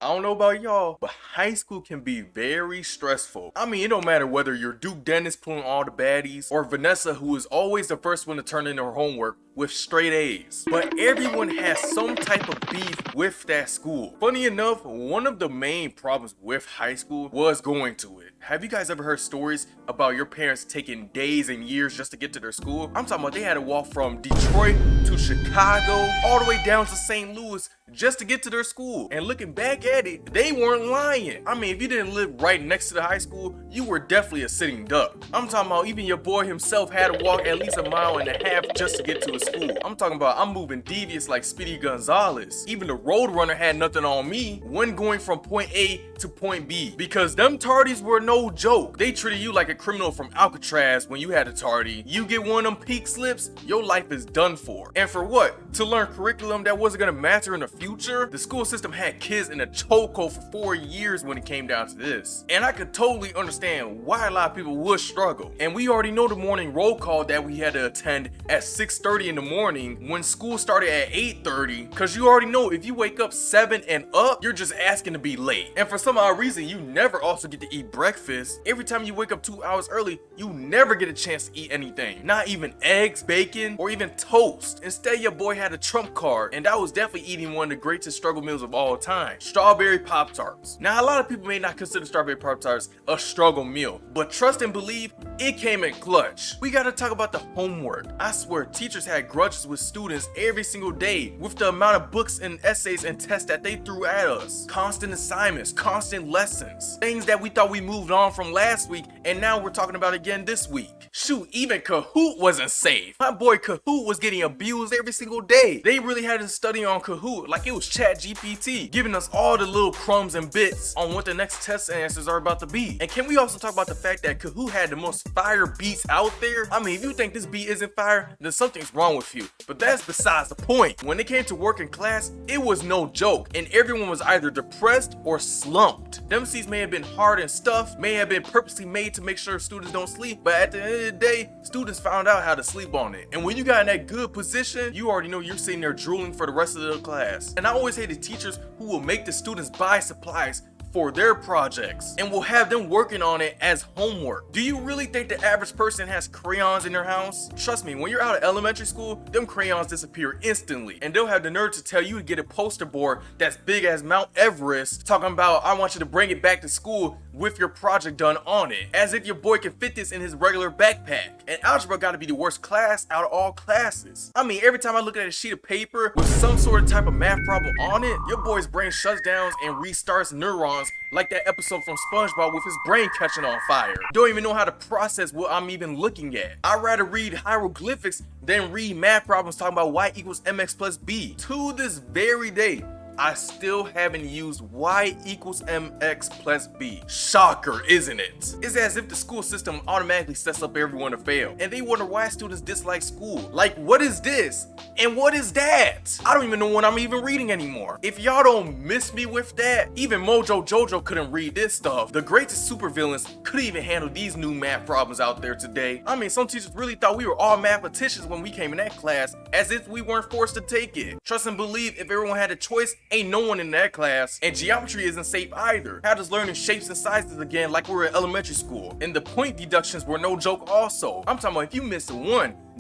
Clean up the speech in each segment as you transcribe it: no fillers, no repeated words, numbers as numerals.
I don't know about y'all, but high school can be very stressful. I mean, it don't matter whether you're Duke Dennis pulling all the baddies or Vanessa, who is always the first one to turn in her homework with straight A's. But everyone has some type of beef with that school. Funny enough, one of the main problems with high school was going to it. Have you guys ever heard stories about your parents taking days and years just to get to their school? I'm talking about they had to walk from Detroit to Chicago, all the way down to St. Louis just to get to their school. And looking back at it, they weren't lying. I mean, if you didn't live right next to the high school, you were definitely a sitting duck. I'm talking about even your boy himself had to walk at least 1.5 miles just to get to his school. I'm talking about I'm moving devious like Speedy Gonzalez. Even the Roadrunner had nothing on me when going from point A to point B, because them tardies were no joke. They treated you like a criminal from Alcatraz when you had a tardy. You get one of them peak slips, your life is done for. And for what? To learn curriculum that wasn't gonna matter in the future? The school system had kids in a chokehold for 4 years when it came down to this. And I could totally understand why a lot of people would struggle. And we already know the morning roll call that we had to attend at 6:30 in the morning when school started at 8:30, because you already know if you wake up 7 and up, you're just asking to be late. And for some odd reason, you never also get to eat breakfast. Every time you wake up 2 hours early, you never get a chance to eat anything. Not even eggs, bacon, or even toast. Instead, your boy had a trump card, and that was definitely eating one of the greatest struggle meals of all time: strawberry Pop-Tarts. Now, a lot of people may not consider strawberry Pop-Tarts a struggle meal, but trust and believe, it came in clutch. We gotta talk about the homework. I swear, teachers had grudges with students every single day with the amount of books and essays and tests that they threw at us. Constant assignments, constant lessons, things that we thought we moved on from last week, and now we're talking about again this week. Shoot, even Kahoot wasn't safe. My boy Kahoot was getting abused every single day. They really had to study on Kahoot like it was ChatGPT, giving us all the little crumbs and bits on what the next test answers are about to be. And can we also talk about the fact that Kahoot had the most fire beats out there? I mean, if you think this beat isn't fire, then something's wrong with you. But that's besides the point. When it came to work in class, it was no joke, and everyone was either depressed or slumped. Them seats may have been hard and stuffed, may have been purposely made to make sure students don't sleep, but at the end of the day, students found out how to sleep on it. And when you got in that good position, you already know you're sitting there drooling for the rest of the class. And I always hate the teachers who will make the students buy supplies for their projects and will have them working on it as homework. Do you really think the average person has crayons in their house? Trust me, when you're out of elementary school, them crayons disappear instantly, and they'll have the nerve to tell you to get a poster board that's big as Mount Everest, talking about, I want you to bring it back to school with your project done on it, as if your boy can fit this in his regular backpack. And algebra gotta be the worst class out of all classes. I mean, every time I look at a sheet of paper with some sort of type of math problem on it, your boy's brain shuts down and restarts neurons like that episode from SpongeBob with his brain catching on fire. Don't even know how to process what I'm even looking at. I'd rather read hieroglyphics than read math problems talking about y equals mx plus b. To this very day, I still haven't used y equals mx plus b. Shocker, isn't it? It's as if the school system automatically sets up everyone to fail, and they wonder why students dislike school. Like, what is this? And what is that? I don't even know what I'm even reading anymore. If y'all don't miss me with that, even Mojo Jojo couldn't read this stuff. The greatest supervillains couldn't even handle these new math problems out there today. I mean, some teachers really thought we were all mathematicians when we came in that class, as if we weren't forced to take it. Trust and believe, if everyone had a choice, ain't no one in that class. And geometry isn't safe either. Had us learning shapes and sizes again like we were in elementary school. And the point deductions were no joke also. I'm talking about if you missed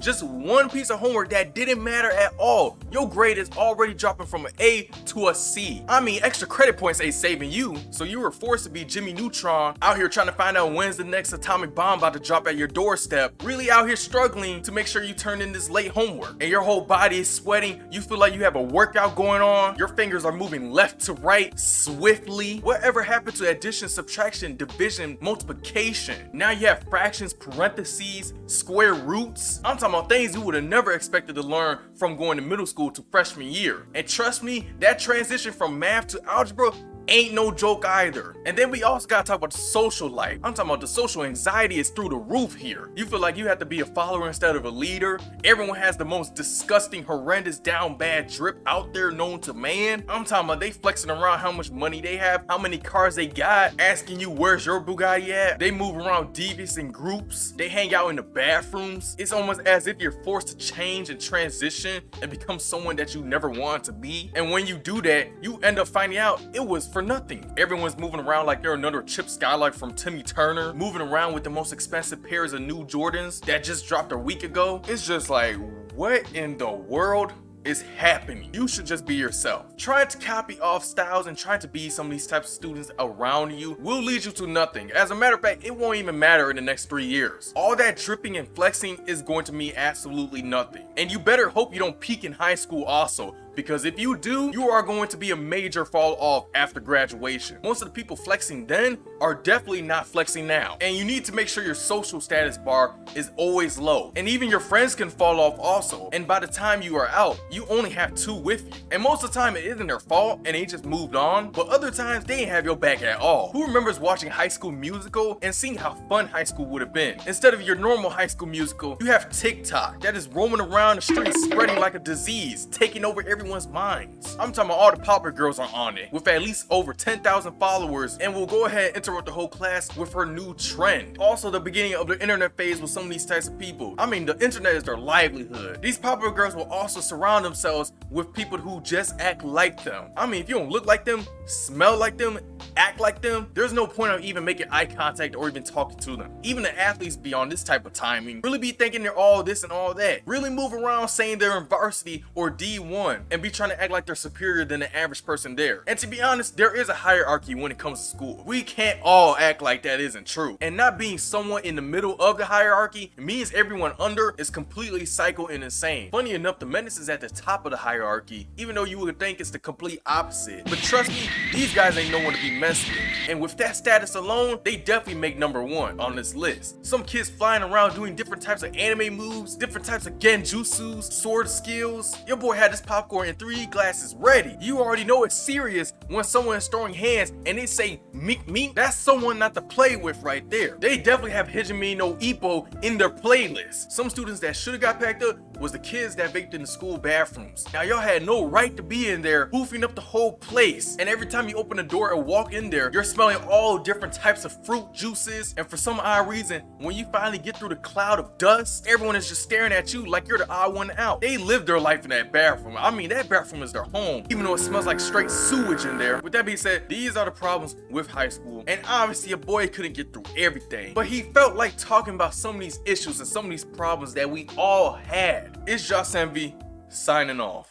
just one piece of homework that didn't matter at all, your grade is already dropping from an A to a C. I mean, extra credit points ain't saving you, so you were forced to be Jimmy Neutron out here trying to find out when's the next atomic bomb about to drop at your doorstep, really out here struggling to make sure you turn in this late homework. And your whole body is sweating, you feel like you have a workout going on, your fingers are moving left to right swiftly. Whatever happened to addition, subtraction, division, multiplication? Now you have fractions, parentheses, square roots. I'm talking about things you would have never expected to learn from going to middle school to freshman year. And trust me, that transition from math to algebra ain't no joke either. And then we also gotta talk about the social life. I'm talking about the social anxiety is through the roof here. You feel like you have to be a follower instead of a leader. Everyone has the most disgusting, horrendous, down bad drip out there known to man. I'm talking about they flexing around how much money they have, how many cars they got, asking you where's your Bugatti at. They move around devious in groups. They hang out in the bathrooms. It's almost as if you're forced to change and transition and become someone that you never wanted to be. And when you do that, you end up finding out it was for nothing. Everyone's moving around like they're another Chip Skylark from Timmy Turner, moving around with the most expensive pairs of new Jordans that just dropped a week ago. It's just like, what in the world is happening? You should just be yourself. Trying to copy off styles and trying to be some of these types of students around you will lead you to nothing. As a matter of fact, it won't even matter in the next 3 years. All that tripping and flexing is going to mean absolutely nothing. And you better hope you don't peak in high school also, because if you do, you are going to be a major fall off after graduation. Most of the people flexing then are definitely not flexing now. And you need to make sure your social status bar is always low. And even your friends can fall off also. And by the time you are out, you only have 2 with you. And most of the time it isn't their fault and they just moved on. But other times they ain't have your back at all. Who remembers watching High School Musical and seeing how fun high school would have been? Instead of your normal High School Musical, you have TikTok that is roaming around the streets spreading like a disease, taking over everyone's minds. I'm talking about all the popular girls are on it with at least over 10,000 followers, and will go ahead and interrupt the whole class with her new trend. Also, the beginning of the internet phase with some of these types of people. I mean, the internet is their livelihood. These popular girls will also surround themselves with people who just act like them. I mean, if you don't look like them, smell like them, act like them, there's no point of even making eye contact or even talking to them. Even the athletes be on this type of timing, really be thinking they're all this and all that, really move around saying they're in varsity or D1 and be trying to act like they're superior than the average person there. And to be honest, there is a hierarchy when it comes to school. We can't all act like that isn't true. And not being someone in the middle of the hierarchy means everyone under is completely psycho and insane. Funny enough, the menace is at the top of the hierarchy, even though you would think it's the complete opposite. But trust me, these guys ain't no one to be messed with. And with that status alone, they definitely make #1 on this list. Some kids flying around doing different types of anime moves, different types of genjutsus, sword skills. Your boy had this popcorn in 3 glasses ready. You already know it's serious when someone is throwing hands and they say meek meek. That's someone not to play with right there. They definitely have Hijime no Ippo in their playlist. Some students that should have got packed up was the kids that vaped in the school bathrooms. Now y'all had no right to be in there hoofing up the whole place. And every time you open the door and walk in there, you're smelling all different types of fruit juices. And for some odd reason, when you finally get through the cloud of dust, everyone is just staring at you like you're the odd one out. They live their life in that bathroom. I mean, that bathroom is their home, even though it smells like straight sewage in there. With that being said, these are the problems with high school. And obviously your boy couldn't get through everything, but he felt like talking about some of these issues and some of these problems that we all had. ItzJoshNv signing off.